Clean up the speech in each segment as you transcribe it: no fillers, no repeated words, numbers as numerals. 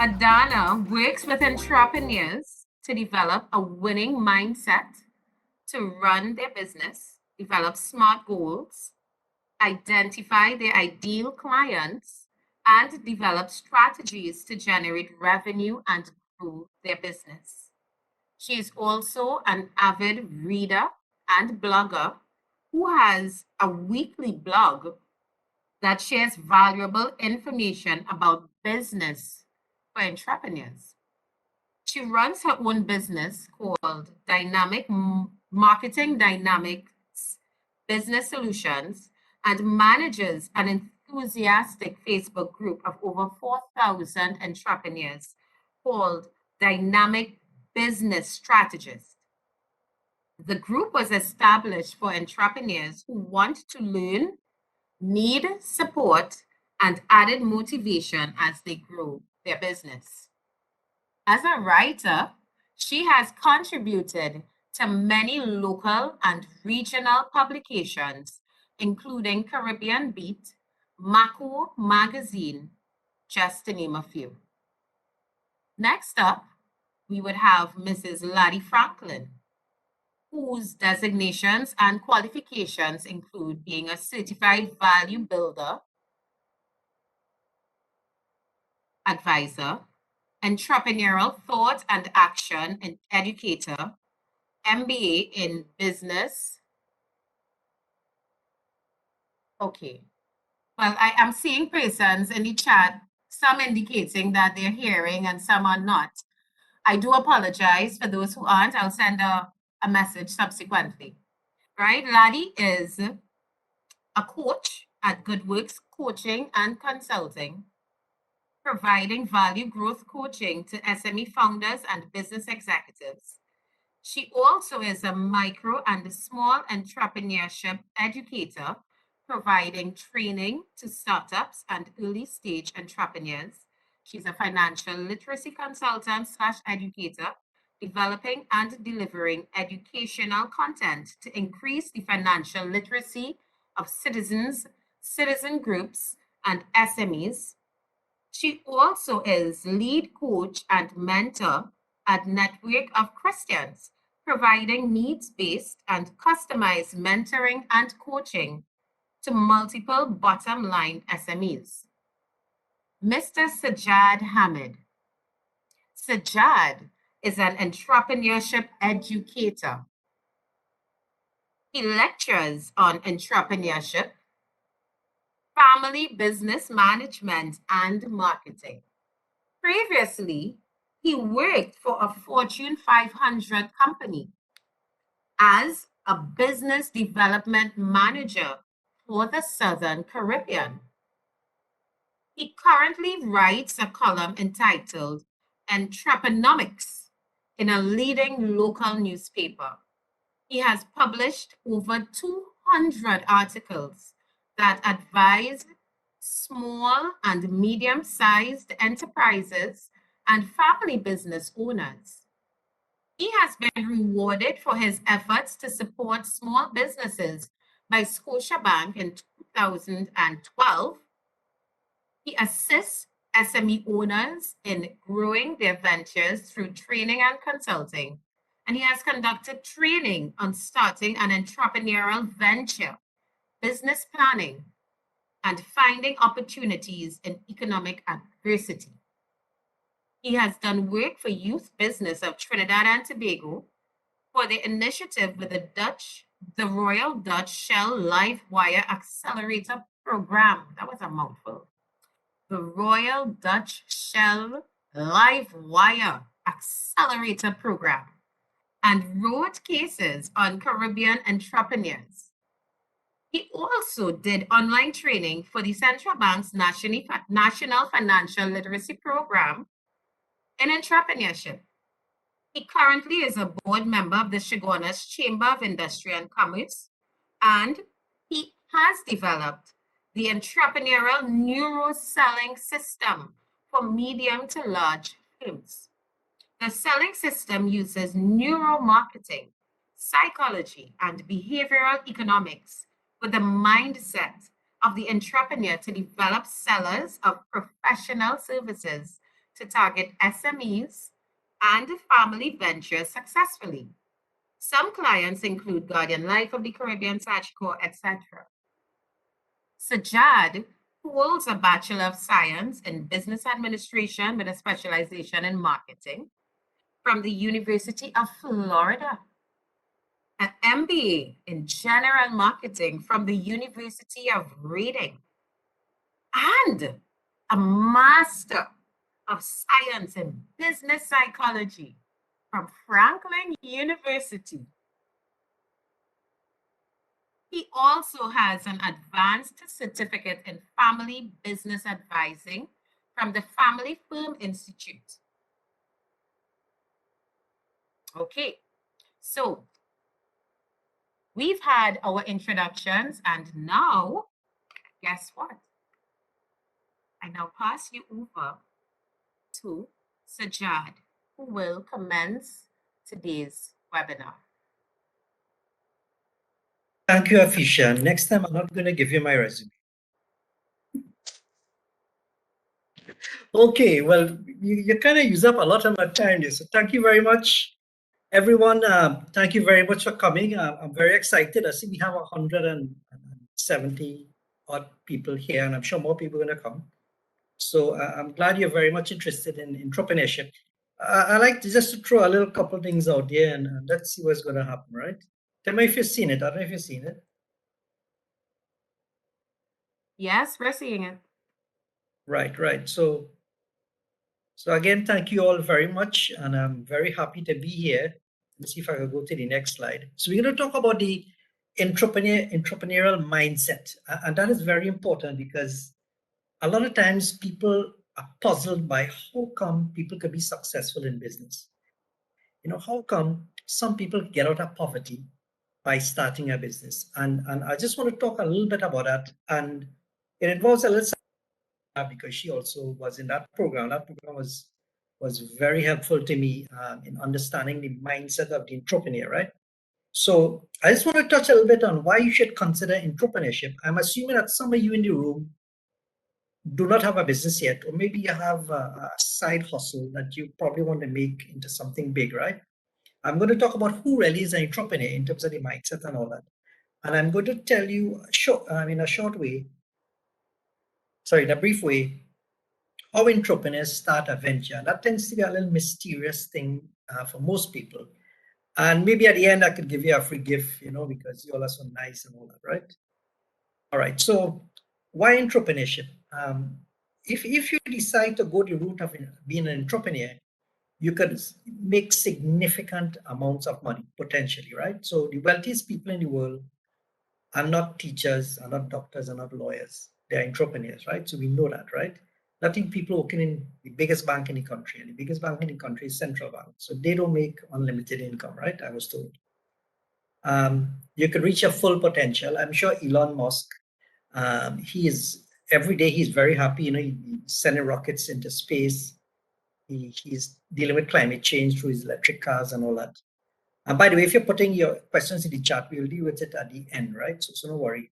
Adana works with entrepreneurs to develop a winning mindset, to run their business, develop smart goals, identify their ideal clients, and develop strategies to generate revenue and grow their business. She is also an avid reader and blogger who has a weekly blog that shares valuable information about business for entrepreneurs. She runs her own business called Marketing Dynamics Business Solutions and manages an enthusiastic Facebook group of over 4,000 entrepreneurs called Dynamic Business Strategists. The group was established for entrepreneurs who want to learn, need support, and added motivation as they grow their business. As a writer, she has contributed to many local and regional publications, including Caribbean Beat, Mako Magazine, just to name a few. Next up, we would have Mrs. Laddie Franklin, whose designations and qualifications include being a certified value builder, advisor, entrepreneurial thought and action and educator, MBA in business. Okay. Well, I am seeing persons in the chat, some indicating that they're hearing and some are not. I do apologize for those who aren't. I'll send a message subsequently. Right? Laddie is a coach at Good Works Coaching and Consulting, providing value growth coaching to SME founders and business executives. She also is a micro and small entrepreneurship educator, providing training to startups and early stage entrepreneurs. She's a financial literacy consultant slash educator, developing and delivering educational content to increase the financial literacy of citizens, citizen groups, and SMEs. She also is lead coach and mentor at Network of Christians, providing needs-based and customized mentoring and coaching to multiple bottom-line SMEs. Mr. Sajjad Hamid. Sajjad is an entrepreneurship educator. He lectures on entrepreneurship, family business management, and marketing. Previously, he worked for a Fortune 500 company as a business development manager for the Southern Caribbean. He currently writes a column entitled Entrepreneurial in a leading local newspaper. He has published over 200 articles that advise small and medium-sized enterprises and family business owners. He has been rewarded for his efforts to support small businesses by Scotiabank in 2012. He assists SME owners in growing their ventures through training and consulting, and he has conducted training on starting an entrepreneurial venture, business planning, and finding opportunities in economic adversity. He has done work for Youth Business of Trinidad and Tobago for the initiative with the Royal Dutch Shell Live Wire Accelerator Program. That was a mouthful. The Royal Dutch Shell Live Wire Accelerator Program, and wrote cases on Caribbean entrepreneurs. He also did online training for the Central Bank's National Financial Literacy Program in entrepreneurship. He currently is a board member of the Chaguanas Chamber of Industry and Commerce, and he has developed the entrepreneurial neuro-selling system for medium to large firms. The selling system uses neuromarketing psychology, and behavioral economics with the mindset of the entrepreneur to develop sellers of professional services to target SMEs and family ventures successfully. Some clients include Guardian Life of the Caribbean, Sagicor, etc. Sajad, who holds a Bachelor of Science in Business Administration with a specialization in marketing from the University of Florida, an MBA in General Marketing from the University of Reading, and a Master of Science in Business Psychology from Franklin University. He also has an advanced certificate in family business advising from the Family Firm Institute. Okay, so we've had our introductions, and now, guess what? I now pass you over to Sajad, who will commence today's webinar. Thank you, Afisha. Next time, I'm not going to give you my resume. Okay, well, you kind of use up a lot of my time here, so thank you very much, everyone. Thank you very much for coming. I'm very excited. I see we have 170 odd people here, and I'm sure more people are going to come. So I'm glad you're very much interested in entrepreneurship. I like to just to throw a little couple things out there, and let's see what's going to happen, right? Tell me if you've seen it. I don't know if you've seen it. Yes, we're seeing it. Right. So again, thank you all very much, and I'm very happy to be here. Let's see if I can go to the next slide. So we're going to talk about the entrepreneurial mindset, and that is very important because a lot of times people are puzzled by how come people could be successful in business. You know, how come some people get out of poverty by starting a business? And I just want to talk a little bit about that, and it involves a little because she also was in that program. That program was very helpful to me in understanding the mindset of the entrepreneur, right? So I just want to touch a little bit on why you should consider entrepreneurship. I'm assuming that some of you in the room do not have a business yet, or maybe you have a side hustle that you probably want to make into something big, right? I'm going to talk about who really is an entrepreneur in terms of the mindset and all that. And I'm going to tell you, in a brief way, how entrepreneurs start a venture. That tends to be a little mysterious thing for most people. And maybe at the end, I could give you a free gift, because you all are so nice and all that, right? All right. So why entrepreneurship? If you decide to go the route of being an entrepreneur, you could make significant amounts of money potentially, right? So the wealthiest people in the world are not teachers, are not doctors, are not lawyers. They're entrepreneurs, right? So we know that, right? I think people working in the biggest bank in the country, and the biggest bank in the country is Central Bank. So they don't make unlimited income, right? I was told. You could reach your full potential. I'm sure Elon Musk, he is every day he's very happy. He's sending rockets into space. He's dealing with climate change through his electric cars and all that. And by the way, if you're putting your questions in the chat, we'll deal with it at the end, right? So no worry.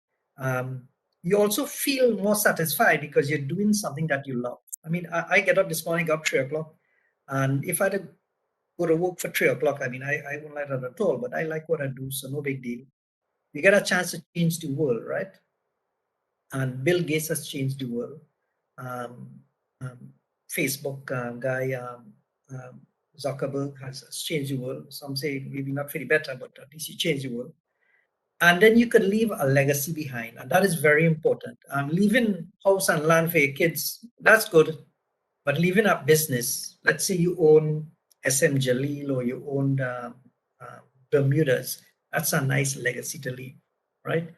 You also feel more satisfied because you're doing something that you love. I mean, I get up this morning, got 3 o'clock, and if I had to go to work for 3 o'clock, I mean, I won't like that at all, but I like what I do, so no big deal. You get a chance to change the world, right? And Bill Gates has changed the world. Facebook guy, Zuckerberg has changed the world. Some say maybe not for the better, but at least he changed the world. And then you could leave a legacy behind, and that is very important. Leaving house and land for your kids, that's good. But leaving a business, let's say you own SM Jalil or you own Bermudas, that's a nice legacy to leave, right?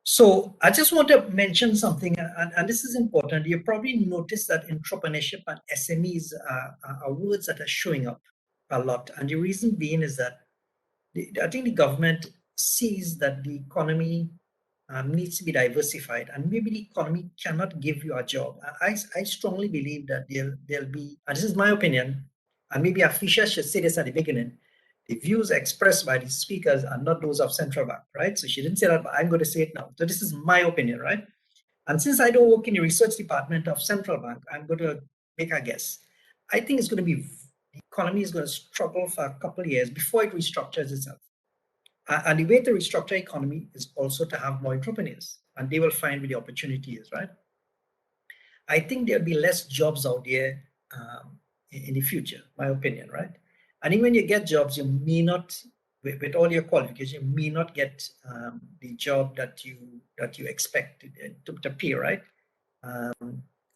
So I just want to mention something, and this is important. You probably noticed that entrepreneurship and SMEs are words that are showing up a lot. And the reason being is that I think the government sees that the economy needs to be diversified, and maybe the economy cannot give you a job. I strongly believe that there'll be, and this is my opinion, and maybe Afisha should say this at the beginning, The views expressed by the speakers are not those of central bank, right? So she didn't say that, but I'm going to say it now. So this is my opinion, right? And since I don't work in the research department of central bank, I'm going to make a guess. I think it's going to be, the economy is going to struggle for a couple of years before it restructures itself. And the way to restructure economy is also to have more entrepreneurs, and they will find where the opportunity is, right? I think there'll be less jobs out there in the future, my opinion, right? And even when you get jobs, you may not, with all your qualifications, you may not get the job that you expect to pay, right?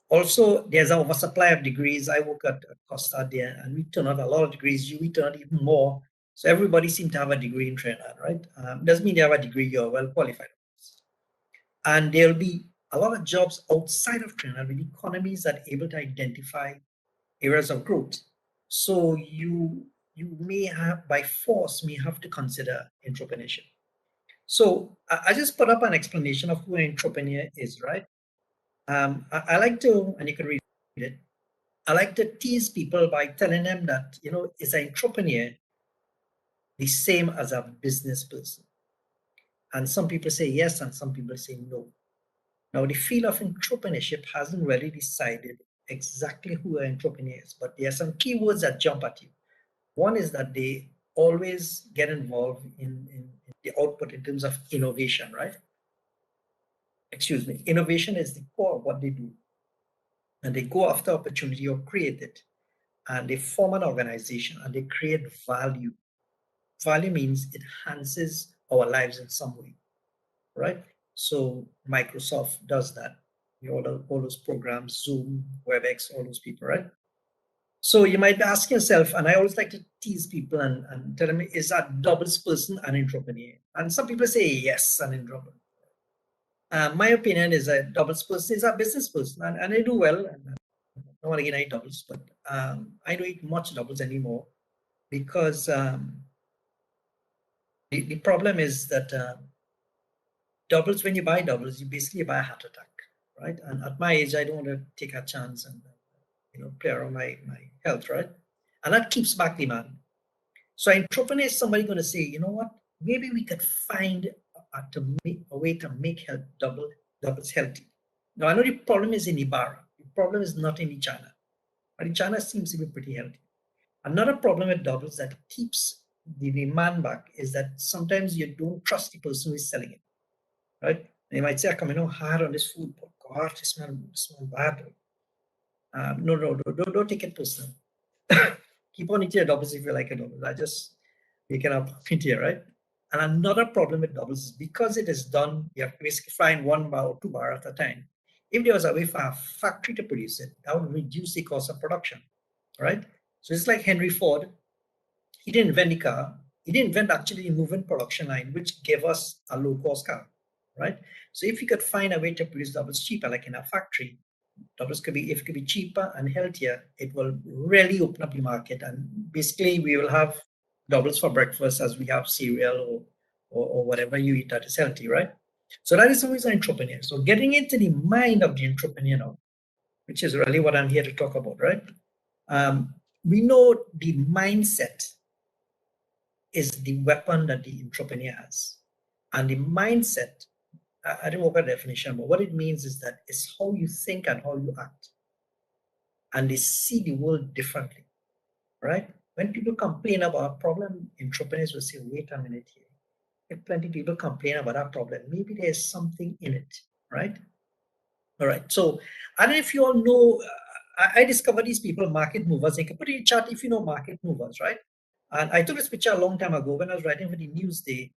Also, there's an oversupply of degrees. I work at Costa there, and we turn out a lot of degrees. We turn out even more. So everybody seems to have a degree in Trinidad, right? Doesn't mean they have a degree, you're well qualified. And there'll be a lot of jobs outside of Trinidad with economies that are able to identify areas of growth. So you may have, by force, may have to consider entrepreneurship. So I just put up an explanation of who an entrepreneur is, right? I like to, and you can read it, I like to tease people by telling them that, is an entrepreneur the same as a business person? And some people say yes, and some people say no. Now, the field of entrepreneurship hasn't really decided exactly who an entrepreneur is, but there are some keywords that jump at you. One is that they always get involved in the output in terms of innovation, right? Excuse me. Innovation is the core of what they do. And they go after opportunity or create it. And they form an organization and they create value. Value means it enhances our lives in some way, right? So Microsoft does that. All those programs, Zoom, WebEx, all those people, right? So you might be asking yourself, and I always like to tease people and tell them, is that doubles person an entrepreneur? And some people say yes, an entrepreneur. My opinion is a doubles person is a business person, and I do well. And I don't want to get any doubles, but I don't eat much doubles anymore because the problem is that doubles, when you buy doubles, you basically buy a heart attack, right? And at my age, I don't want to take a chance and play around my health, right? And that keeps back demand. So entrepreneur is somebody going to say, you know what? Maybe we could find a way to make health doubles healthy. Now I know the problem is in Ibarra. The problem is not in China. But in China seems to be pretty healthy. Another problem with doubles that keeps the demand back is that sometimes you don't trust the person who is selling it, right? They might say, I come hard on this food, but God, this smell bad. Don't take it personal. Keep on eating your doubles if you like a double. I just making up point here, right? And another problem with doubles is because it is done, you have to basically find 1 bar or 2 bar at a time. If there was a way for a factory to produce it, that would reduce the cost of production, right? So it's like Henry Ford. He didn't invent the car. He didn't invent actually the moving production line, which gave us a low-cost car, right? So if you could find a way to produce doubles cheaper, like in a factory, doubles could be, if it could be cheaper and healthier, it will really open up the market. And basically, we will have doubles for breakfast as we have cereal or whatever you eat that is healthy, right? So that is always an entrepreneur. So getting into the mind of the entrepreneur now, which is really what I'm here to talk about, right? We know the mindset is the weapon that the entrepreneur has. And the mindset, I didn't work out the definition, but what it means is that it's how you think and how you act. And they see the world differently, right? When people complain about a problem, entrepreneurs will say, wait a minute here. If plenty of people complain about a problem, maybe there's something in it, right? All right. So I don't know if you all know, I discovered these people, market movers. They can put in chat if you know market movers, right? And I took this picture a long time ago when I was writing for the Newsday.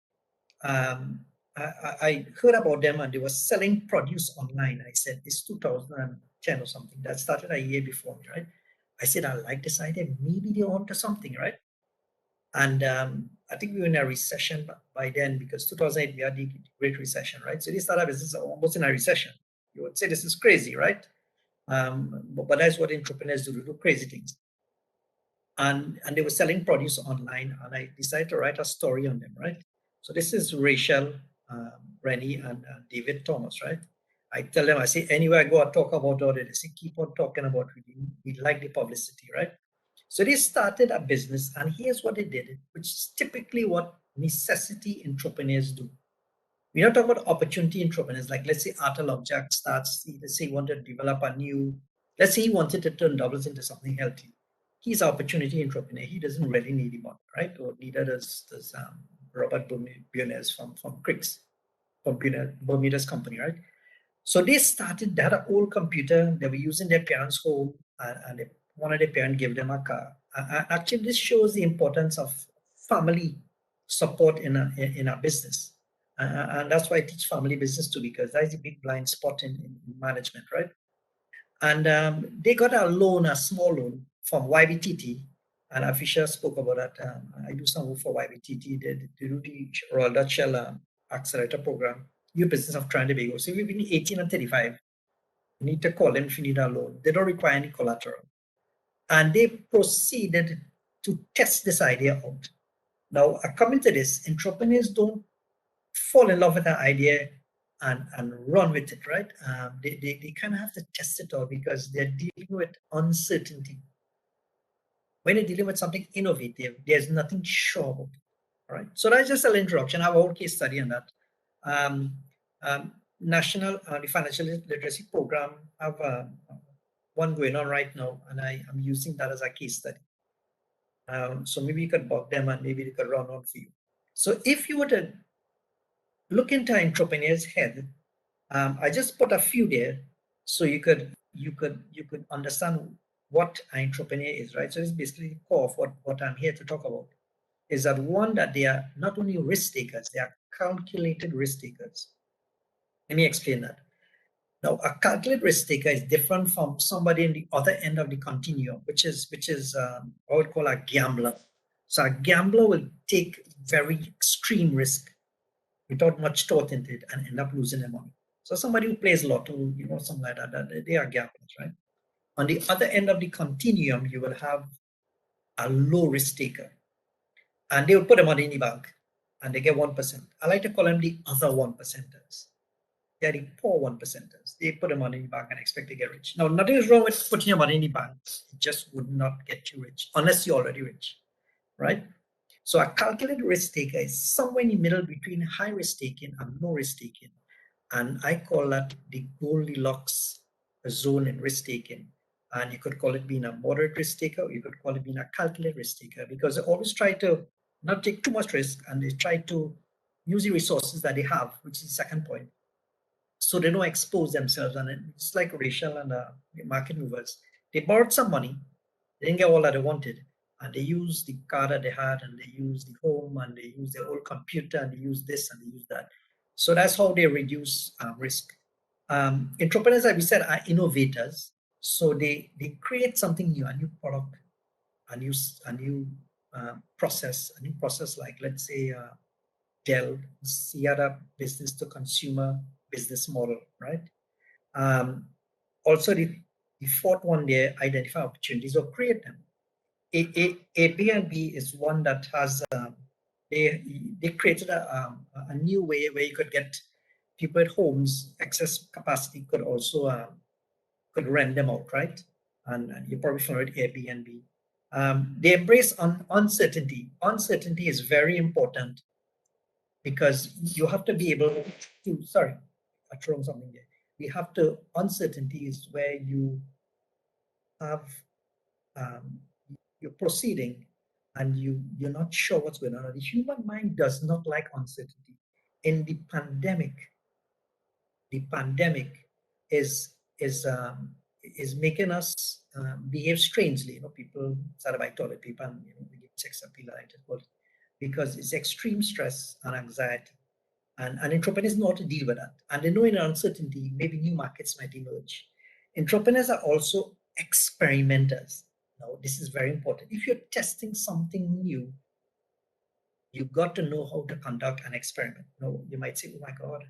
Um, I heard about them and they were selling produce online. I said, it's 2010 or something. That started a year before me, right? I said, I like this idea. Maybe they're onto something, right? And I think we were in a recession by then because 2008, we had the Great Recession, right? So they started business almost in a recession. You would say this is crazy, right? But that's what entrepreneurs do crazy things. And they were selling produce online, and I decided to write a story on them, right? So this is Rachel, Rennie, and David Thomas, right? I tell them, I say, anywhere I go, I talk about it. They say, keep on talking about it. We like the publicity, right? So they started a business, and here's what they did, which is typically what necessity entrepreneurs do. We're not talking about opportunity entrepreneurs. Like, let's say Arthur Jack starts, let's say he wanted to develop a new, let's say he wanted to turn doubles into something healthy. He's an opportunity entrepreneur. He doesn't really need the money, right? Or neither does Robert Bermudez from Cricks, from Bermuda's company, right? So they started, they had an old computer, they were using their parents' home, and one of their parents gave them a car. Actually, this shows the importance of family support in a business. And that's why I teach family business too, because that is a big blind spot in management, right? And they got a loan, a small loan from YBTT, and Fisher spoke about that. I do some work for YBTT. They do the Royal Dutch Shell Accelerator Program, New Business of Trinidad and Tobago. So we've been 18 and 35. You need to call them if you need a loan. They don't require any collateral. And they proceeded to test this idea out. Now, coming to this, entrepreneurs don't fall in love with an idea and run with it, right? They kind of have to test it out because they're dealing with uncertainty. When you're dealing with something innovative, there's nothing sure about it, all right? So that's just a little introduction. I have a whole case study on that. Um, National the Financial Literacy Program have one going on right now, and I am using that as a case study. So maybe you could bug them and maybe they could run on for you. So if you were to look into an entrepreneur's head, I just put a few there so you could understand what an entrepreneur is, right? So it's basically the core of what I'm here to talk about. Is that one, that they are not only risk takers, they are calculated risk takers. Let me explain that. Now, a calculated risk taker is different from somebody in the other end of the continuum, which is I would call a gambler. So a gambler will take very extreme risk without much thought into it and end up losing their money. So somebody who plays lotto, something like that, they are gamblers, right? On the other end of the continuum, you will have a low risk taker, and they will put the money in the bank, and they get 1%. I like to call them the other 1%ers. They're the poor 1%ers. They put the money in the bank and expect to get rich. Now, nothing is wrong with putting your money in the bank. It just would not get you rich unless you're already rich, right? So a calculated risk taker is somewhere in the middle between high risk taking and low risk taking. And I call that the Goldilocks zone in risk taking. And you could call it being a moderate risk taker, or you could call it being a calculated risk taker, because they always try to not take too much risk, and they try to use the resources that they have, which is the second point. So they don't expose themselves. And it's like Rachel and market movers. They borrowed some money, they didn't get all that they wanted, and they used the car that they had, and they used the home, and they used their old computer, and they used this and they used that. So that's how they reduce risk. Entrepreneurs, as we said, are innovators. So they create something new, a new product, a new process, like let's say Dell, Sierra business to consumer business model, right? Um, Also, the fourth one there, identify opportunities or create them. Airbnb is one that has they created a new way where you could get people at homes, excess capacity could also could rent them out, right? And you're probably familiar with Airbnb. They embrace uncertainty. Uncertainty is very important because you have to be able to. Sorry, I thrown something there. We have to. Uncertainty is where you have um, you're proceeding and you're not sure what's going on. The human mind does not like uncertainty. In the pandemic is making us behave strangely. People started by toilet paper and they give sex appeal, because it's extreme stress and anxiety. And entrepreneurs know how to deal with that. And they know in uncertainty, maybe new markets might emerge. Entrepreneurs are also experimenters. Now, this is very important. If you're testing something new, you've got to know how to conduct an experiment. You might say, oh my God,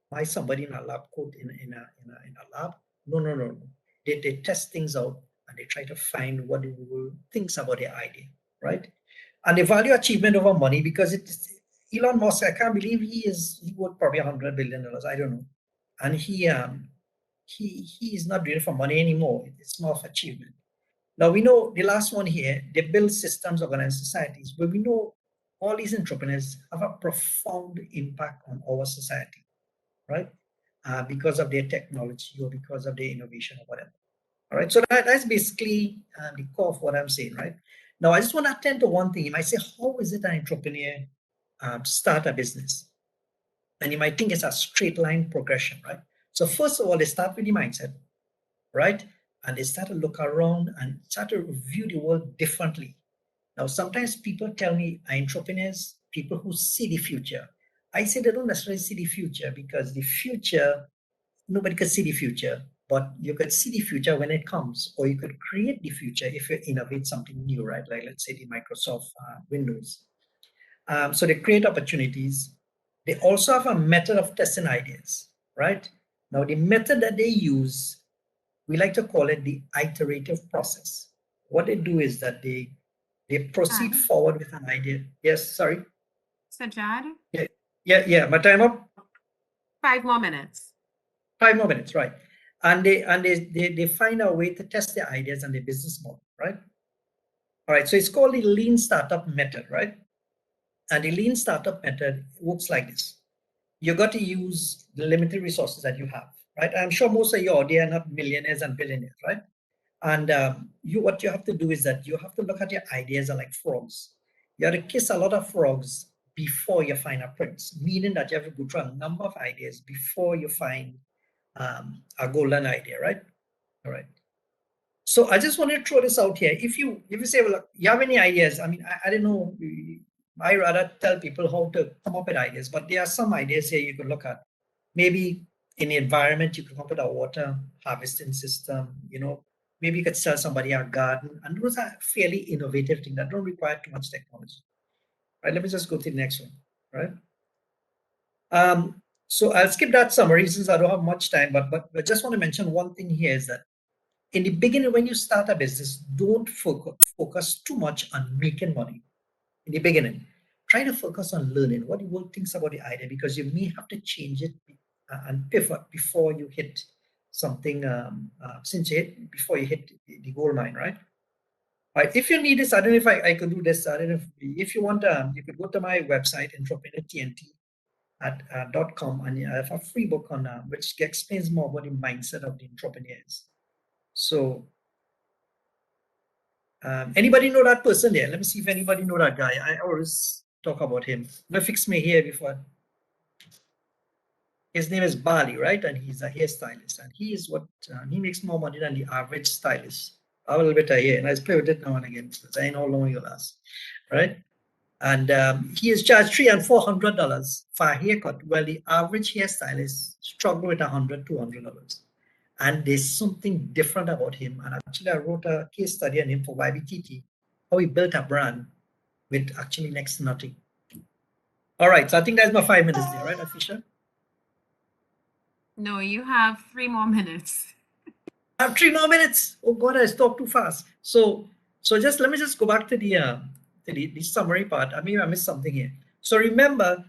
why somebody in a lab coat in a lab? No, no, no, no. They test things out and they try to find what the world thinks about their idea, right? And they value achievement over money because it's Elon Musk. I can't believe he worth probably $100 billion. I don't know, and he is not doing it for money anymore. It's more of achievement. Now we know the last one here, they build systems, organize societies, but we know all these entrepreneurs have a profound impact on our society, right? Because of their technology or because of their innovation or whatever. All right, so that's basically the core of what I'm saying, right? Now, I just want to attend to one thing. You might say, how is it an entrepreneur start a business? And you might think it's a straight line progression, right? So first of all, they start with the mindset, right? And they start to look around and start to view the world differently. Now, sometimes people tell me entrepreneurs, people who see the future. I say they don't necessarily see the future because the future, nobody can see the future, but you could see the future when it comes, or you could create the future if you innovate something new, right? Like let's say the Microsoft Windows. So they create opportunities. They also have a method of testing ideas, right? Now, the method that they use, we like to call it the iterative process. What they do is that they proceed Hi, forward with an idea. Yes, sorry. Sajad. Yeah, yeah. My time up. 5 more minutes. 5 more minutes, right? And they find a way to test their ideas and their business model, right? All right. So it's called the lean startup method, right? And the lean startup method works like this. You got to use the limited resources that you have, right? I'm sure most of you are there are not millionaires and billionaires, right? And what you have to do is that you have to look at your ideas are like frogs. You have to kiss a lot of frogs before you find a prince, meaning that you have to go through a number of ideas before you find a golden idea, right? All right. So I just want to throw this out here. If you say, well, you have any ideas? I mean, I don't know. I rather tell people how to come up with ideas, but there are some ideas here you could look at. Maybe in the environment, you could come up with a water harvesting system. Maybe you could sell somebody a garden, and those are fairly innovative things that don't require too much technology. Right? Let me just go to the next one. Right. So I'll skip that summary since I don't have much time, but I just want to mention one thing here is that in the beginning, when you start a business, don't focus too much on making money. In the beginning, try to focus on learning what the world thinks about the idea because you may have to change it and pivot before you hit something, before you hit the goal line, right? All right. If you need this, I don't know if I could do this. I don't know if you want, you could go to my website, entrepreneurtnt at .com, and I have a free book on which explains more about the mindset of the entrepreneurs. So anybody know that person there? Let me see if anybody know that guy. I always talk about him. Let me fix me here before. His name is Bali, right? And he's a hairstylist. And he makes more money than the average stylist. A little bit a year. And I play with it now and again because I know how long you'll last, right? And he is charged $300 and $400 for a haircut, while the average hairstylist struggle with $100, $200. And there's something different about him. And actually, I wrote a case study on him for YBTT, how he built a brand with actually next to nothing. All right, so I think that's my 5 minutes there, right, Afisha? No, you have 3 more minutes. I have 3 more minutes. Oh God, I talked too fast. So let me just go back to the summary part. I mean, I missed something here. So remember,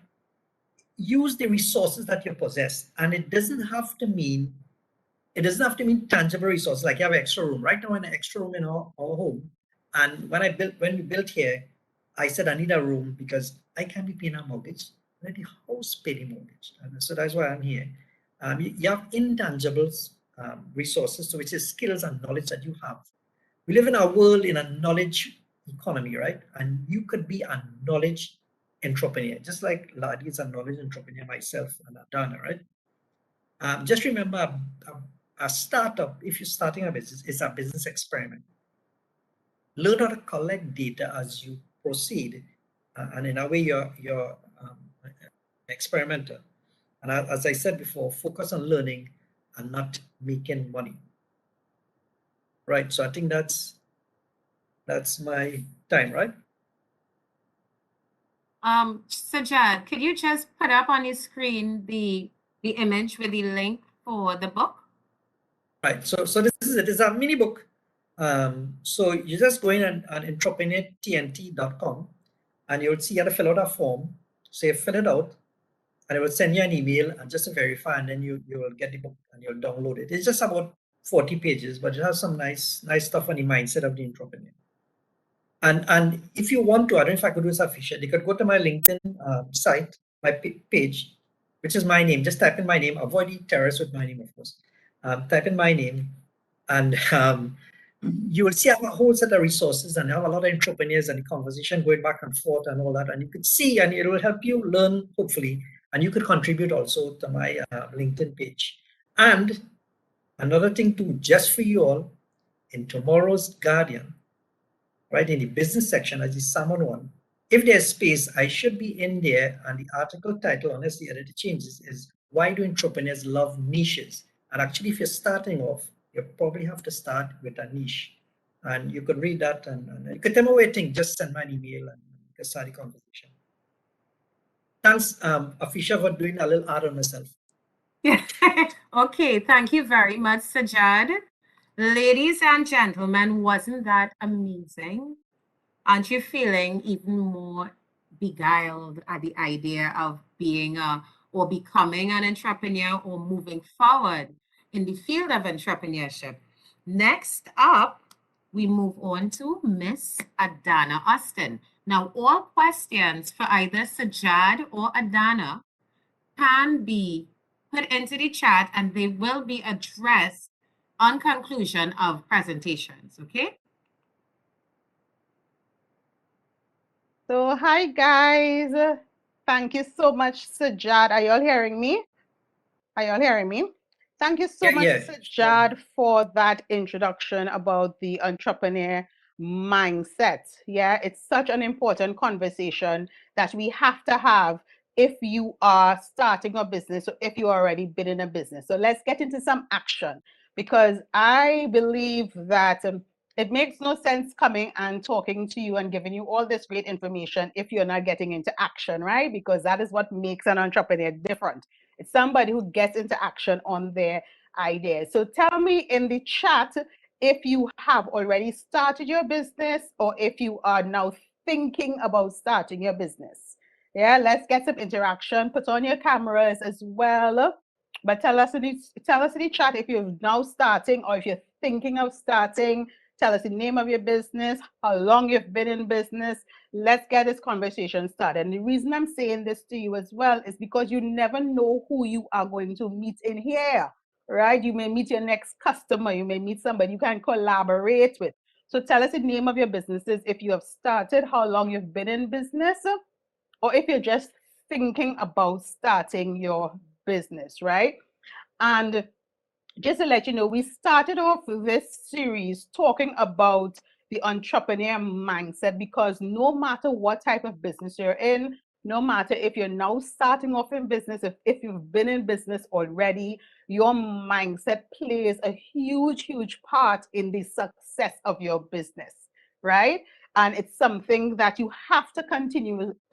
use the resources that you possess, and it doesn't have to mean tangible resources like you have an extra room. Right now, in an extra room in our home, and when we built here, I said I need a room because I can't be paying a mortgage. Let the house pay the mortgage, and so that's why I'm here. You have intangibles resources, so which is skills and knowledge that you have. We live in a world in a knowledge economy, right? And you could be a knowledge entrepreneur, just like Ladi is a knowledge entrepreneur, myself and Adana, right? Just remember, a startup, if you're starting a business, is a business experiment. Learn how to collect data as you proceed, and in a way, you're experimenter. And as I said before, focus on learning and not making money. Right. So I think that's my time, right? Sajad, could you just put up on your screen the image with the link for the book? Right. So this is it. It's a mini book. So you just go in on entrepreneurtnt.com and you'll see how to fill out a form. So you fill it out and it will send you an email and just to verify, and then you will get the book and you'll download it. It's just about 40 pages, but it has some nice stuff on the mindset of the entrepreneur. And if you want to, I don't know if I could do this efficient, you could go to my LinkedIn site, my page, which is my name. Just type in my name, avoid the terrorists with my name, of course. Type in my name, and you will see I have a whole set of resources and I have a lot of entrepreneurs and the conversation going back and forth and all that. And you could see, and it will help you learn, hopefully, and you could contribute also to my LinkedIn page. And another thing too, just for you all, in tomorrow's Guardian, right, in the business section, as the salmon one, if there's space, I should be in there, and the article title, unless the editor changes, is Why Do Entrepreneurs Love Niches? And actually, if you're starting off, you probably have to start with a niche. And you could read that, and you could tell me what you think. Just send me an email and we can start the conversation. Thanks, Afisha, for doing a little art on myself. Okay, thank you very much, Sajad. Ladies and gentlemen, wasn't that amazing? Aren't you feeling even more beguiled at the idea of being or becoming an entrepreneur or moving forward in the field of entrepreneurship? Next up, we move on to Miss Adana Austin. Now, all questions for either Sajad or Adana can be put into the chat and they will be addressed on conclusion of presentations, okay? So, hi guys. Thank you so much, Sajad. Are you all hearing me? Are you all hearing me? Thank you so much, Sajad, for that introduction about the entrepreneur mindset. Yeah, it's such an important conversation that we have to have if you are starting a business or if you already been in a business. So let's get into some action, because I believe that it makes no sense coming and talking to you and giving you all this great information if you're not getting into action, right? Because that is what makes an entrepreneur different. It's somebody who gets into action on their ideas. So tell me in the chat if you have already started your business or if you are now thinking about starting your business. Yeah, let's get some interaction. Put on your cameras as well. But tell us in the chat if you're now starting or if you're thinking of starting. Tell us the name of your business, how long you've been in business. Let's get this conversation started. And the reason I'm saying this to you as well is because you never know who you are going to meet in here, right? You may meet your next customer. You may meet somebody you can collaborate with. So tell us the name of your businesses, if you have started, how long you've been in business, or if you're just thinking about starting your business, right? And just to let you know, we started off this series talking about the entrepreneur mindset, because no matter what type of business you're in, no matter if you're now starting off in business, if you've been in business already, your mindset plays a huge part in the success of your business, right? And it's something that you have to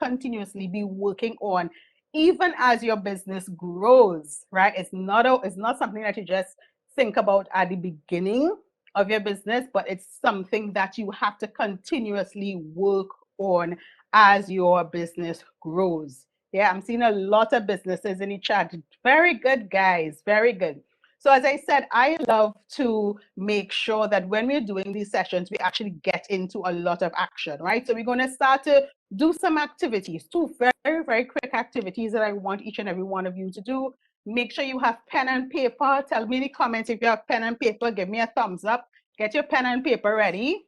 continuously be working on, even as your business grows, right? It's not something that you just think about at the beginning of your business, but it's something that you have to continuously work on as your business grows. Yeah, I'm seeing a lot of businesses in the chat. Very good, guys. Very good. So as I said, I love to make sure that when we're doing these sessions, we actually get into a lot of action, right? So we're going to start to do some activities, two very quick activities that I want each and every one of you to do. Make sure you have pen and paper. Tell me in the comments if you have pen and paper. Give me a thumbs up. Get your pen and paper ready.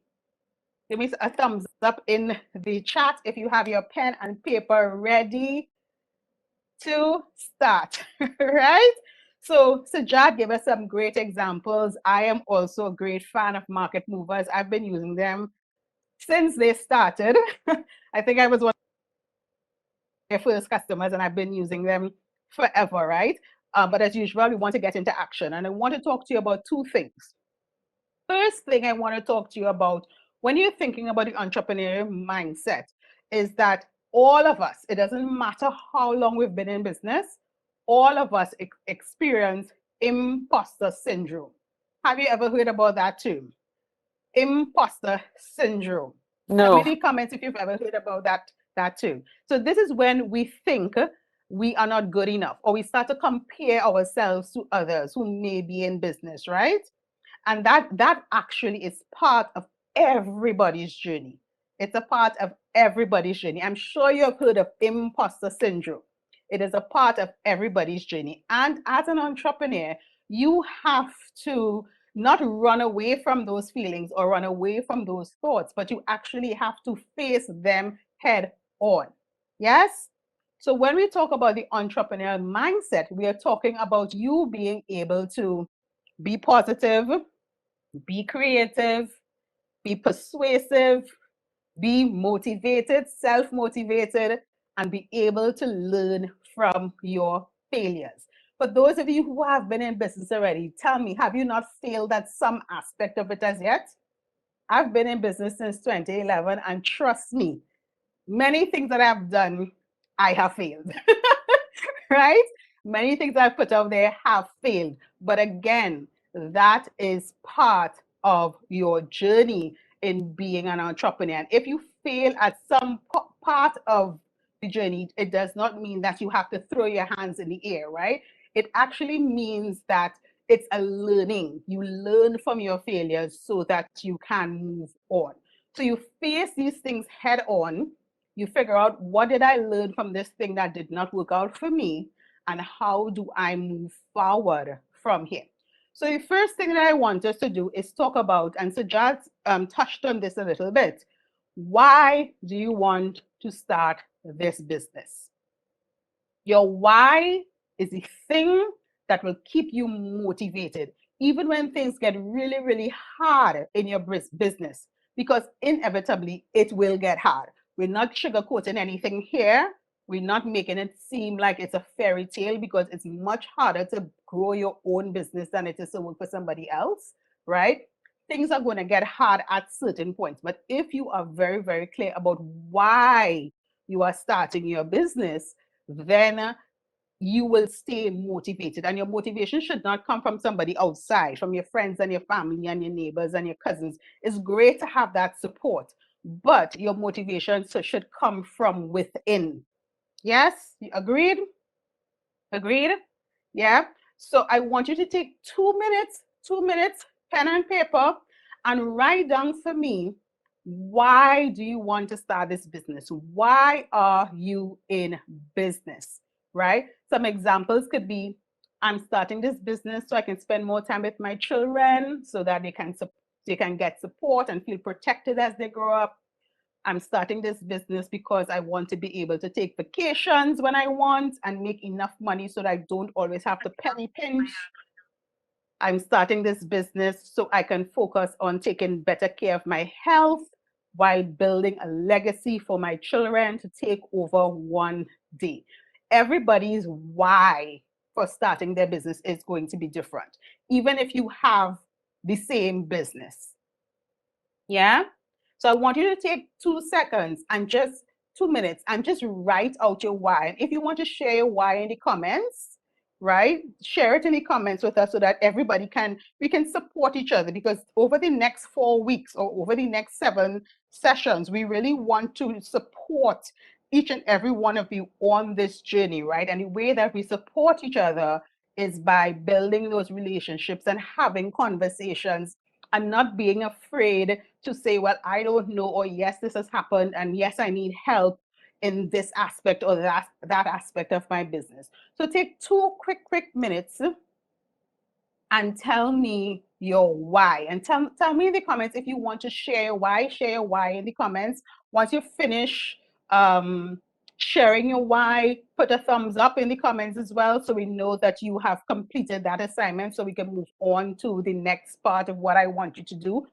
Give me a thumbs up in the chat if you have your pen and paper ready to start, right? So Sajad gave us some great examples. I am also a great fan of market movers. I've been using them since they started. I think I was one of their first customers and I've been using them forever, right? But as usual, we want to get into action. And I want to talk to you about two things. First thing I want to talk to you about when you're thinking about the entrepreneurial mindset is that all of us, it doesn't matter how long we've been in business, all of us experience imposter syndrome. Have you ever heard about that term? Imposter syndrome. No. Tell me in the comments if you've ever heard about that term. So this is when we think we are not good enough, or we start to compare ourselves to others who may be in business, right? And that actually is part of everybody's journey. It's a part of everybody's journey. I'm sure you've heard of imposter syndrome. It is a part of everybody's journey. And as an entrepreneur, you have to not run away from those feelings or run away from those thoughts, but you actually have to face them head on. Yes? So when we talk about the entrepreneurial mindset, we are talking about you being able to be positive, be creative, be persuasive, be motivated, self-motivated, and be able to learn from your failures. For those of you who have been in business already, tell me, have you not failed at some aspect of it as yet? I've been in business since 2011, and trust me, many things that I've done, I have failed. Right? Many things I've put out there have failed. But again, that is part of your journey in being an entrepreneur. And if you fail at some part of the journey, it does not mean that you have to throw your hands in the air, right? It actually means that it's a learning. You learn from your failures so that you can move on. So you face these things head on. You figure out, what did I learn from this thing that did not work out for me? And how do I move forward from here? So the first thing that I want us to do is talk about, and Sajad touched on this a little bit. Why do you want to start this business? Your why is the thing that will keep you motivated, even when things get really, really hard in your business, because inevitably it will get hard. We're not sugarcoating anything here. We're not making it seem like it's a fairy tale, because it's much harder to grow your own business than it is to work for somebody else, right? Things are going to get hard at certain points. But if you are very, very clear about why you are starting your business, then you will stay motivated. And your motivation should not come from somebody outside, from your friends and your family and your neighbors and your cousins. It's great to have that support, but your motivation should come from within. Yes, agreed? Agreed? Yeah. So I want you to take 2 minutes, pen and paper, and write down for me, why do you want to start this business? Why are you in business? Right? Some examples could be, I'm starting this business so I can spend more time with my children, so that they can get support and feel protected as they grow up. I'm starting this business because I want to be able to take vacations when I want and make enough money so that I don't always have to penny pinch. I'm starting this business so I can focus on taking better care of my health while building a legacy for my children to take over one day. Everybody's why for starting their business is going to be different, even if you have the same business. Yeah? So I want you to take 2 seconds and just 2 minutes and just write out your why. And if you want to share your why in the comments, right? Share it in the comments with us so that we can support each other, because over the next 4 weeks or over the next 7 sessions, we really want to support each and every one of you on this journey, right? And the way that we support each other is by building those relationships and having conversations and not being afraid to say, well, I don't know, or yes, this has happened, and yes, I need help in this aspect or that aspect of my business. So take 2 quick minutes and tell me your why. And tell me in the comments if you want to share your why in the comments. Once you finish sharing your why, put a thumbs up in the comments as well, so we know that you have completed that assignment, so we can move on to the next part of what I want you to do.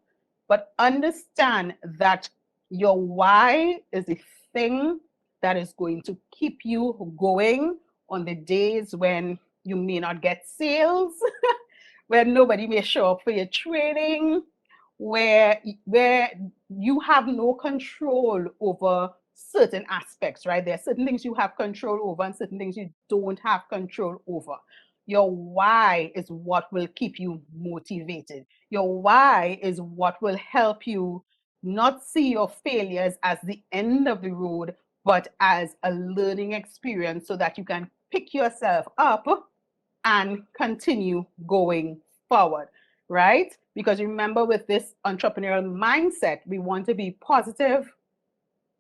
But understand that your why is the thing that is going to keep you going on the days when you may not get sales, where nobody may show up for your training, where you have no control over certain aspects, right? There are certain things you have control over and certain things you don't have control over. Your why is what will keep you motivated. Your why is what will help you not see your failures as the end of the road, but as a learning experience, so that you can pick yourself up and continue going forward. right? Because remember, with this entrepreneurial mindset, we want to be positive,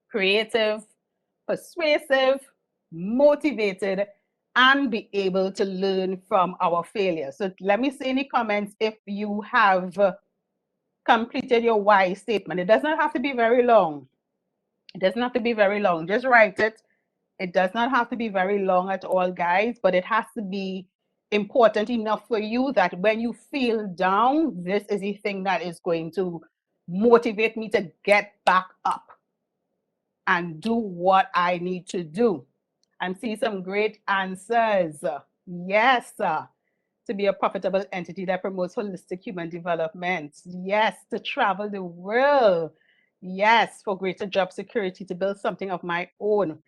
creative, persuasive, motivated, and be able to learn from our failures. So let me see in the comments if you have completed your why statement. It does not have to be very long. It doesn't have to be very long. Just write it. It does not have to be very long at all, guys, but it has to be important enough for you that when you feel down, this is the thing that is going to motivate me to get back up and do what I need to do. And see some great answers. Yes, to be a profitable entity that promotes holistic human development. Yes, to travel the world. Yes, for greater job security, to build something of my own.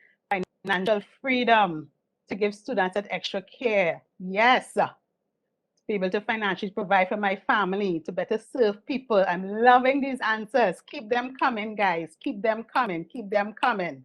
Financial freedom, to give students that extra care. Yes, to be able to financially provide for my family, to better serve people. I'm loving these answers. Keep them coming, guys. Keep them coming. Keep them coming.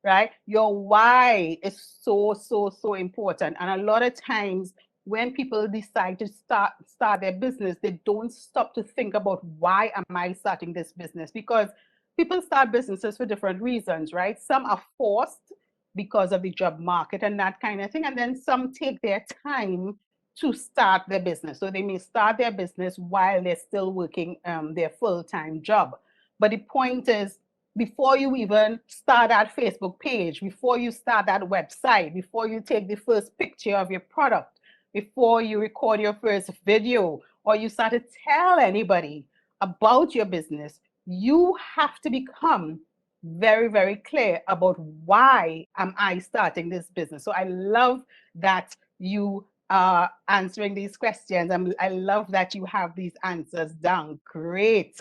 Right? Your why is so important. And a lot of times when people decide to start their business, they don't stop to think about, why am I starting this business? Because people start businesses for different reasons, right? Some are forced because of the job market and that kind of thing. And then some take their time to start their business. So they may start their business while they're still working their full-time job. But the point is, before you even start that Facebook page, before you start that website, before you take the first picture of your product, before you record your first video, or you start to tell anybody about your business, you have to become very clear about, why am I starting this business? So I love that you are answering these questions. I love that you have these answers down. Great.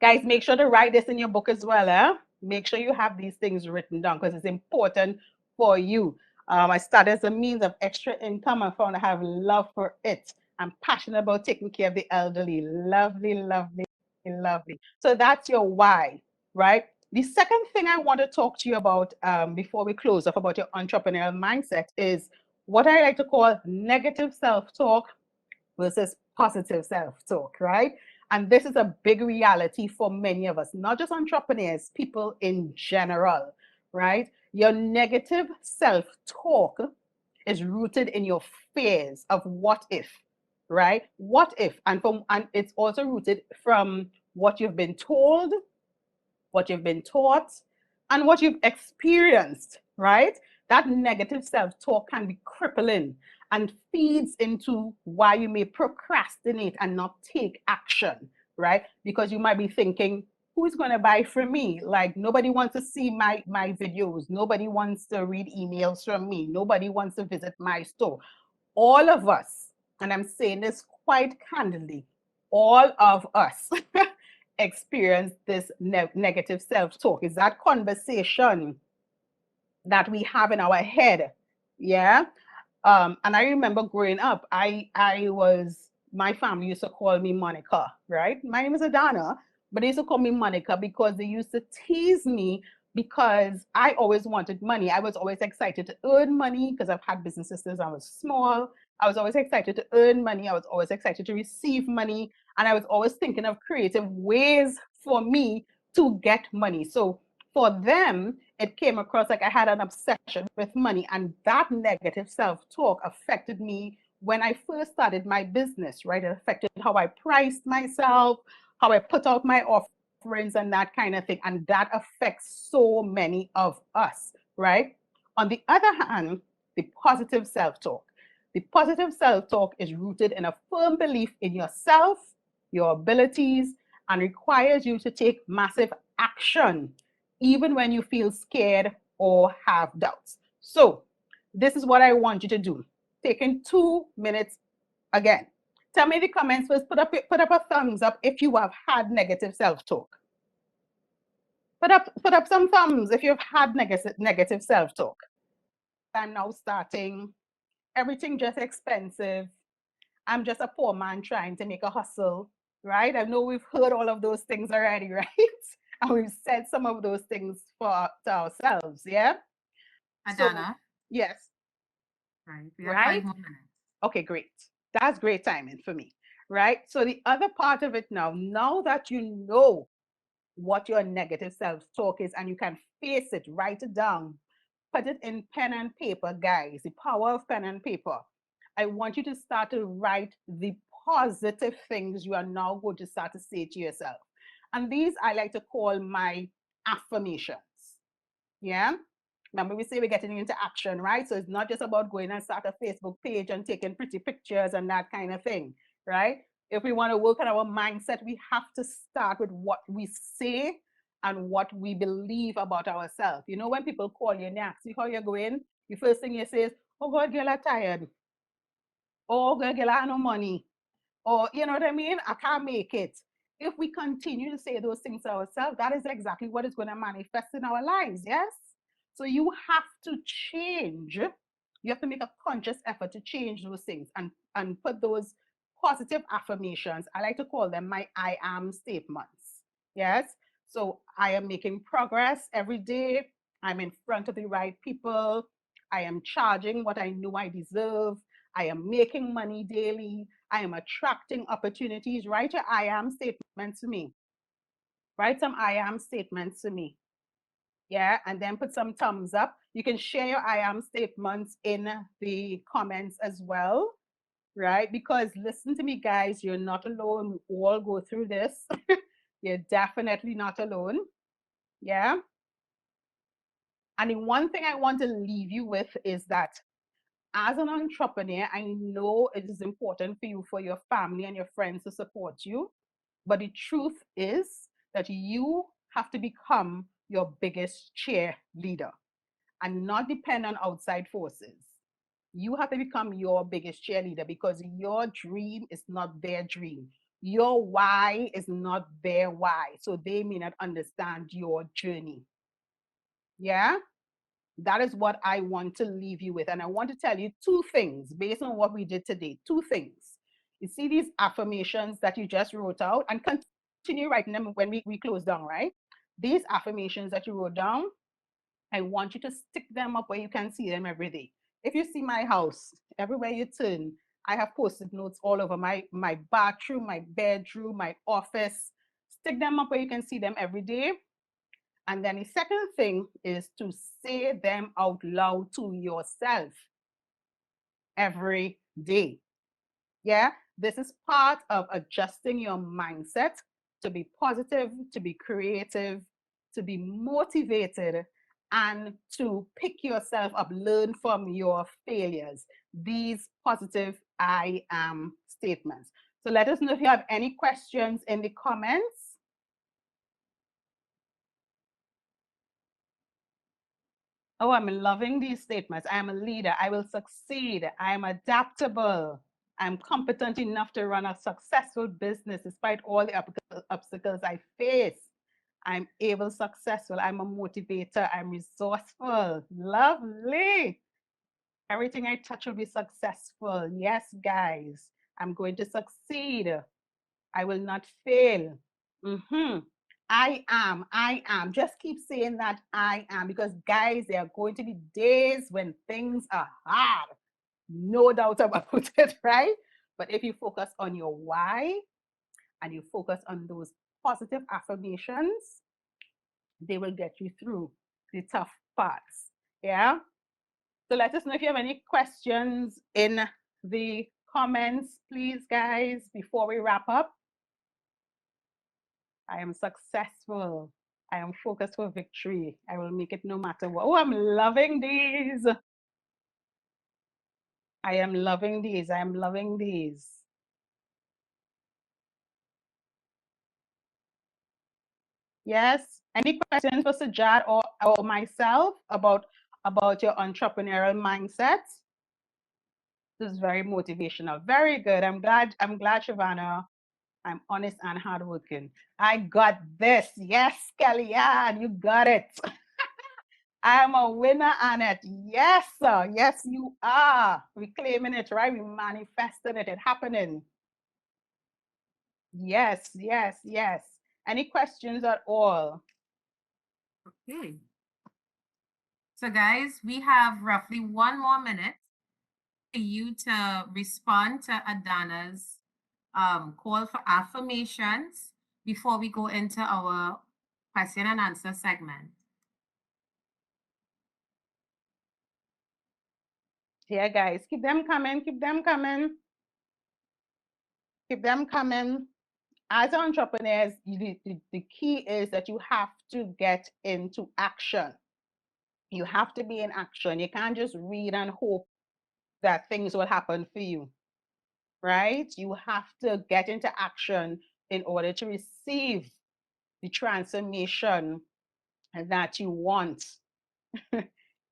Guys, make sure to write this in your book as well. Make sure you have these things written down, because it's important for you. I started as a means of extra income. I found I have love for it. I'm passionate about taking care of the elderly. Lovely. So that's your why, right? The second thing I want to talk to you about before we close off about your entrepreneurial mindset is what I like to call negative self-talk versus positive self-talk, right? And this is a big reality for many of us, not just entrepreneurs, people in general, right? Your negative self-talk is rooted in your fears of what if, right? What if, and it's also rooted from what you've been told, what you've been taught, and what you've experienced, right? That negative self talk can be crippling and feeds into why you may procrastinate and not take action, right? Because you might be thinking, who's going to buy from me? Like, nobody wants to see my videos. Nobody wants to read emails from me. Nobody wants to visit my store. All of us, and I'm saying this quite candidly, all of us experience this negative self-talk. Is that conversation that we have in our head. Yeah. And I remember growing up, my family used to call me Monica, right? My name is Adana, but they used to call me Monica because they used to tease me because I always wanted money. I was always excited to earn money because I've had businesses since I was small. I was always excited to earn money. I was always excited to receive money. And I was always thinking of creative ways for me to get money. So for them, it came across like I had an obsession with money, and that negative self-talk affected me when I first started my business, right? It affected how I priced myself, how I put out my offerings and that kind of thing. And that affects so many of us, right? On the other hand, the positive self-talk. The positive self-talk is rooted in a firm belief in yourself, your abilities, and requires you to take massive action even when you feel scared or have doubts. So this is what I want you to do. Taking 2 minutes again. Tell me in the comments first, put up a thumbs up if you have had negative self-talk. Put up some thumbs if you've had negative self-talk. I'm now starting. Everything just expensive. I'm just a poor man trying to make a hustle, right? I know we've heard all of those things already, right? And we've said some of those things to ourselves, yeah? Adana. So, yes. Right. We have 5 more minutes. Okay, great. That's great timing for me, right? So the other part of it now that you know what your negative self-talk is and you can face it, write it down, put it in pen and paper, guys, the power of pen and paper. I want you to start to write the positive things you are now going to start to say to yourself. And these I like to call my affirmations. Yeah. Remember, we say we're getting into action, right? So it's not just about going and start a Facebook page and taking pretty pictures and that kind of thing, right? If we want to work on our mindset, we have to start with what we say and what we believe about ourselves. You know, when people call you and ask you how you're going, the first thing you say is, oh God, girl, I'm tired. Oh God, girl, I have no money. Or, you know what I mean? I can't make it. If we continue to say those things to ourselves, that is exactly what is going to manifest in our lives. Yes. So you have to change. You have to make a conscious effort to change those things and put those positive affirmations. I like to call them my I am statements. Yes. So I am making progress every day. I'm in front of the right people. I am charging what I know I deserve. I am making money daily. I am attracting opportunities. Write your I am statements to me. Write some I am statements to me. Yeah, and then put some thumbs up. You can share your I am statements in the comments as well, right? Because listen to me, guys, you're not alone. We all go through this. You're definitely not alone. Yeah. And the one thing I want to leave you with is that as an entrepreneur, I know it is important for you, for your family and your friends to support you. But the truth is that you have to become your biggest cheerleader and not depend on outside forces. You have to become your biggest cheerleader because your dream is not their dream. Your why is not their why. So they may not understand your journey. Yeah? That is what I want to leave you with. And I want to tell you two things based on what we did today. Two things. You see these affirmations that you just wrote out and continue writing them when we close down, right? These affirmations that you wrote down, I want you to stick them up where you can see them every day. If you see my house, everywhere you turn, I have post-it notes all over my bathroom, my bedroom, my office. Stick them up where you can see them every day. And then the second thing is to say them out loud to yourself every day. Yeah, this is part of adjusting your mindset to be positive, to be creative, to be motivated, and to pick yourself up, learn from your failures. These positive I am statements. So let us know if you have any questions in the comments. Oh, I'm loving these statements. I am a leader. I will succeed. I am adaptable. I'm competent enough to run a successful business despite all the obstacles I face. I'm able, successful. I'm a motivator. I'm resourceful. Lovely. Everything I touch will be successful. Yes, guys. I'm going to succeed. I will not fail. Mm-hmm. I am. Just keep saying that I am because, guys, there are going to be days when things are hard. No doubt about it, right? But if you focus on your why and you focus on those positive affirmations, they will get you through the tough parts. Yeah. So let us know if you have any questions in the comments, please, guys, before we wrap up. I am successful. I am focused for victory. I will make it no matter what. Oh, I'm loving these. I am loving these. I am loving these. Yes. Any questions for Sajad or myself about your entrepreneurial mindset? This is very motivational. Very good. I'm glad, Shavana. I'm honest and hardworking. I got this. Yes, Kellyanne, you got it. I'm a winner, Annette. Yes, sir. Yes, you are. We claiming it, right? We manifesting it. It happening. Yes, yes, yes. Any questions at all? Okay. So guys, we have roughly 1 more minute for you to respond to Adana's call for affirmations before we go into our question and answer segment? Yeah, guys, keep them coming, keep them coming, keep them coming. As entrepreneurs, the key is that you have to get into action. You have to be in action. You can't just read and hope that things will happen for you, right? You have to get into action in order to receive the transformation that you want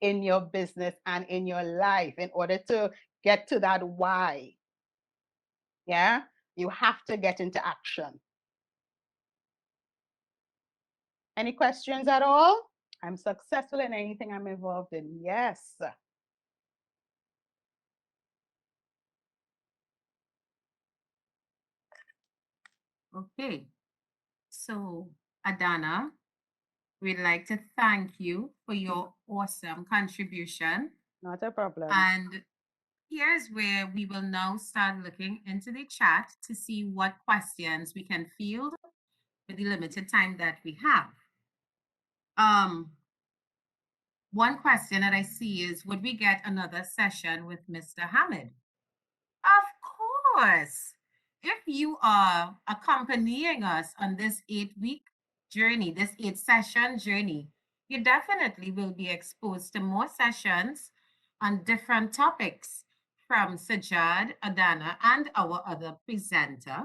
in your business and in your life, in order to get to that why. Yeah, you have to get into action. Any questions at all? I'm successful in anything I'm involved in. Yes. Okay. So, Adana, we'd like to thank you for your awesome contribution. Not a problem. And here's where we will now start looking into the chat to see what questions we can field with the limited time that we have. One question that I see is, would we get another session with Mr. Hamid? Of course. If you are accompanying us on this 8-week journey, this 8-session journey, you definitely will be exposed to more sessions on different topics from Sajad, Adana, and our other presenter.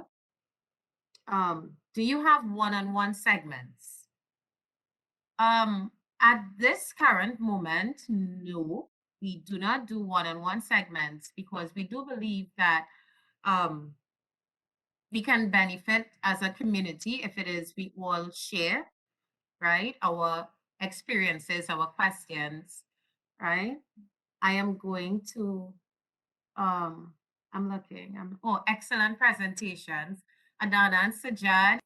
Do you have one-on-one segments? At this current moment, no, we do not do one-on-one segments because we do believe that we can benefit as a community if it is we all share, right? Our experiences, our questions, right? I am going to, I'm looking, excellent presentations. Adana and Sajad,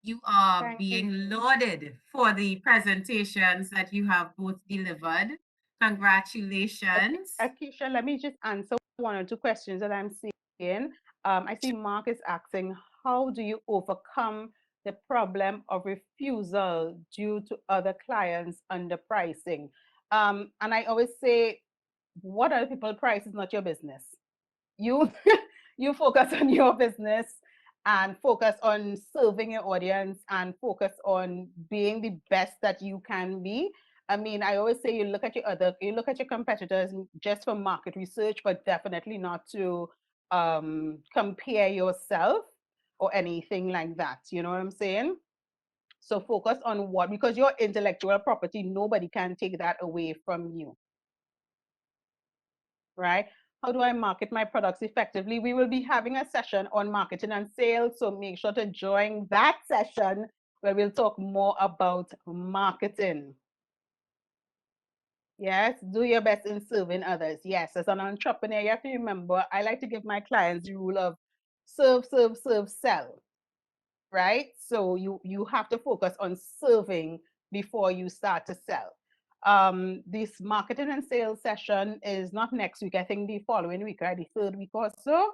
you are being lauded for the presentations that you have both delivered. Congratulations. Akisha, let me just answer one or two questions that I'm seeing. I see Mark is asking, how do you overcome the problem of refusal due to other clients underpricing? And I always say, what other people price is not your business. You you focus on your business and focus on serving your audience and focus on being the best that you can be. I mean, I always say you look at your competitors just for market research, but definitely not to compare yourself or anything like that. You know what I'm saying? So focus on what, because your intellectual property, nobody can take that away from you. Right? How do I market my products effectively? We will be having a session on marketing and sales. So make sure to join that session where we'll talk more about marketing. Yes, do your best in serving others. Yes, as an entrepreneur, you have to remember, I like to give my clients the rule of serve, serve, serve, sell. Right? So you have to focus on serving before you start to sell. This marketing and sales session is not next week. I think the following week, right? The 3rd week or so.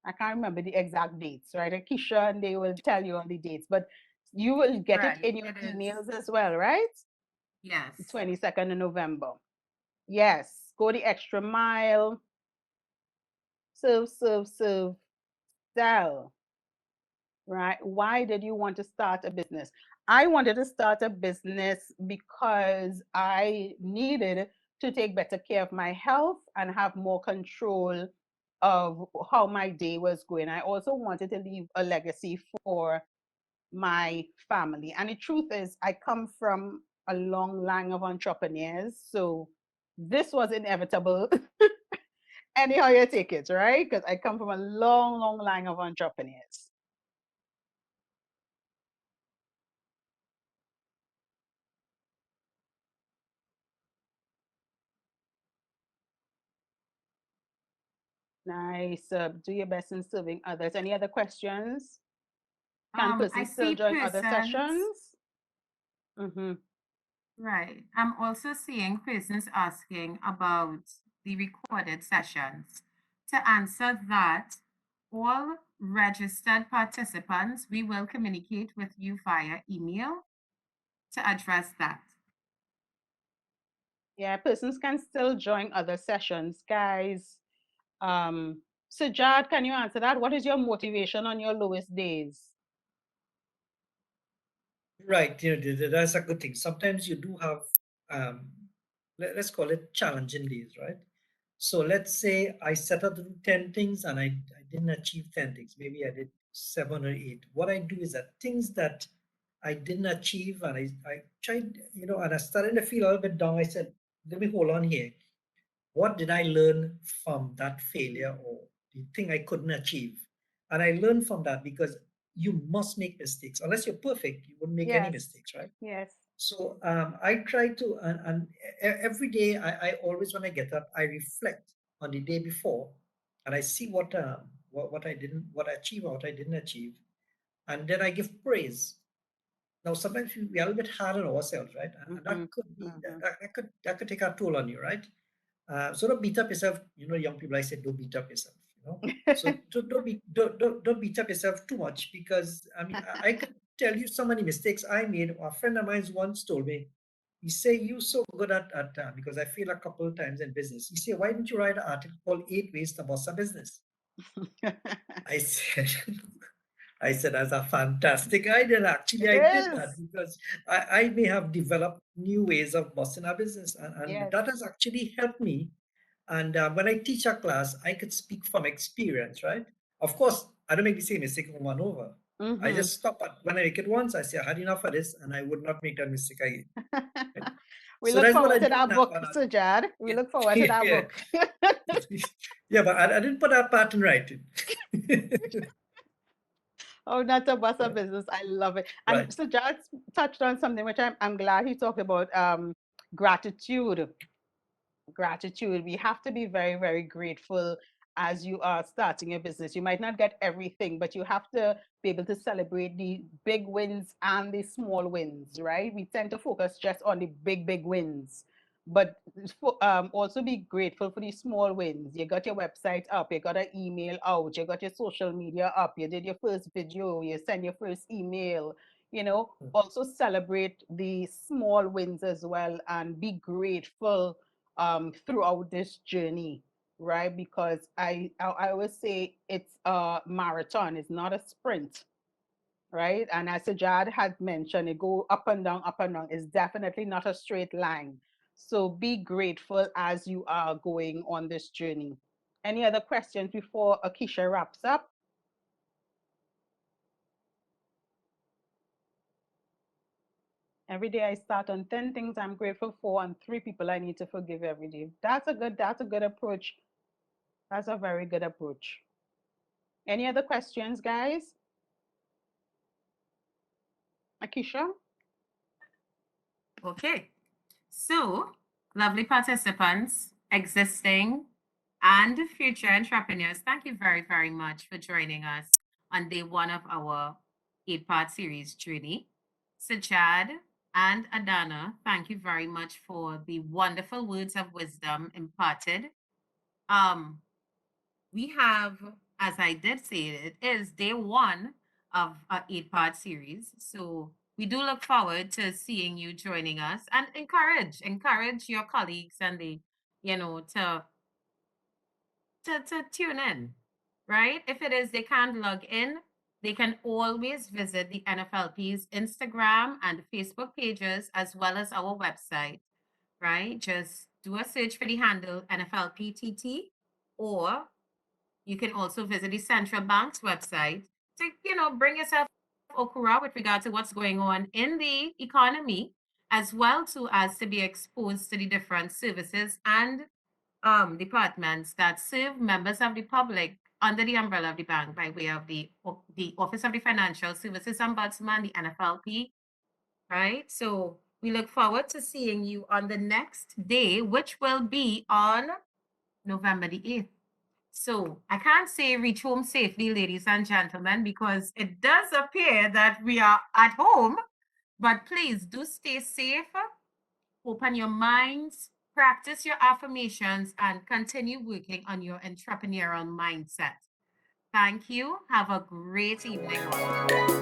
I can't remember the exact dates, right? Keisha and they will tell you all the dates, but you will get it in your emails as well, right? Yes. The 22nd of November. Yes. Go the extra mile. Serve, serve, serve, sell. Right? Why did you want to start a business? I wanted to start a business because I needed to take better care of my health and have more control of how my day was going. I also wanted to leave a legacy for my family. And the truth is, I come from a long line of entrepreneurs. So this was inevitable. Anyhow you take it, right? Because I come from a long, long line of entrepreneurs. Nice. Do your best in serving others. Any other questions? Can person still join other sessions? Right. I'm also seeing persons asking about the recorded sessions. To answer that, all registered participants, we will communicate with you via email to address that. Yeah, persons can still join other sessions, guys. Sajad, can you answer that? What is your motivation on your lowest days? Right, that's a good thing. Sometimes you do have, um, let's call it challenging days, right? So let's say I set out to do 10 things and I didn't achieve 10 things. Maybe I did 7 or 8. What I do is that things that I didn't achieve and I tried, and I started to feel a little bit down. I said, let me hold on here. What did I learn from that failure or the thing I couldn't achieve? And I learned from that because you must make mistakes. Unless you're perfect, you wouldn't make any Yes, mistakes, right? yes. So I try to, every day I always, when I get up, I reflect on the day before and I see what I didn't, what I achieved, or what I didn't achieve. And then I give praise. Now, sometimes we are a little bit hard on ourselves, right? And Mm-hmm. that could be, Mm-hmm. that could take a toll on you, right? So don't beat up yourself. Young people, I said, don't beat up yourself. So don't beat up yourself too much, because I mean I could tell you so many mistakes I made. A friend of mine once told me, he said, "You so good at because I failed a couple of times in business." He said, "Why didn't you write an article called 8 Ways to Bust a Business?" I said, I said, that's a fantastic idea. And actually, It I did is. that because I may have developed new ways of busting our business. And Yes. that has actually helped me. And when I teach a class, I could speak from experience, right? Of course, I don't make the same mistake over and over. I Mm-hmm. just stop at when I make it once, I say, I had enough of this, and I would not make that mistake again. Right? We So look that's what I forward to do that now. book, Sajad. We look forward to that Yeah. book. Yeah, but I didn't put that part in writing. Oh, not a bust Yeah, of business. I love it. And right. Sajad touched on something which I'm glad he talked about, gratitude. Gratitude. We have to be very, very grateful as you are starting a business. You might not get everything, but you have to be able to celebrate the big wins and the small wins, right? We tend to focus just on the big, big wins, but also be grateful for the small wins. You got your website up, you got an email out, you got your social media up, you did your first video, you send your first email. Also celebrate the small wins as well and be grateful throughout this journey, right? Because I always say it's a marathon, it's not a sprint, right? And as Sajad had mentioned, it go up and down, up and down. It's definitely not a straight line. So be grateful as you are going on this journey. Any other questions before Akisha wraps up? Every day I start on 10 things I'm grateful for and 3 people I need to forgive every day. That's a good approach. That's a very good approach. Any other questions, guys? Akisha? Okay. So, lovely participants, existing and future entrepreneurs, thank you very, very much for joining us on day one of our 8-part series journey. Sajad and Adana, thank you very much for the wonderful words of wisdom imparted. Um, we have, as I did say, it is day one of our 8-part series. So we do look forward to seeing you joining us, and encourage your colleagues and to tune in, right? If it is they can't log in, they can always visit the NFLP's Instagram and Facebook pages as well as our website, right? Just do a search for the handle NFLPTT, or you can also visit the central bank's website to, bring yourself okura with regard to what's going on in the economy, as well as to be exposed to the different services and departments that serve members of the public under the umbrella of the bank by way of the Office of the Financial Services Ombudsman, the NFLP, right? So we look forward to seeing you on the next day, which will be on November the 8th. So I can't say reach home safely, ladies and gentlemen, because it does appear that we are at home, but please do stay safe, open your minds, practice your affirmations, and continue working on your entrepreneurial mindset. Thank you. Have a great evening. All.